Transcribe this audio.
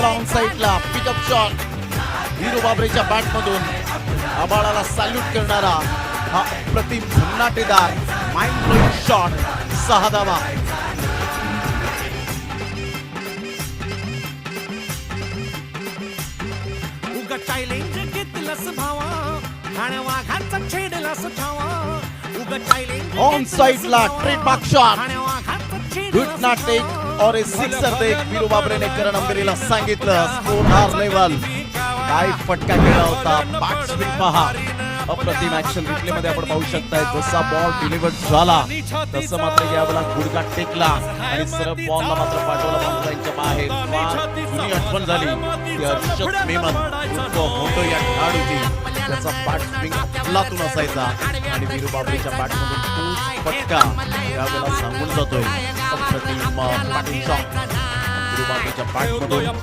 On साइडला pickup shot Veeru बाबरेच्या bat मधून आबाळाला salute करणारा हा अप्रतिम भन्नाटेदार माइंड ब्लोइंग शॉट 6 धावा. उगा चॅलेंज घेतलंस भावा आणि वाघाचा छेडलास ठावा. उगा चॅलेंज ऑन साइडला trademark shot good not take or a sixer देख वीरू बाबरेने करण अंबेरीला सांगितलं स्कोर लेवल. काय फटका केला होता बॅट्समॅन पहा. अप्रतिम ऍक्शन रिप्ले मध्ये आपण पाहू शकताय जसा बॉल डिलिव्हर्ड झाला तसं मात्र यावेळेला गुडघा टेकला आणि सरळ बॉलला मात्र पाठवला बाउंड्रीच्या बाहेर. जुनी आठवण झाली की अर्षद मेमन होतो या खेळाडूची त्याचा बॅट स्विंग आपलातून असायचा आणि वीरू बाबरेच्या बॅटमधून तोच फटका यावेळेला सांगून जातोय. अप्रतिम बॅटिंग शॉट वीरू बाबरेच्या बॅटमधून.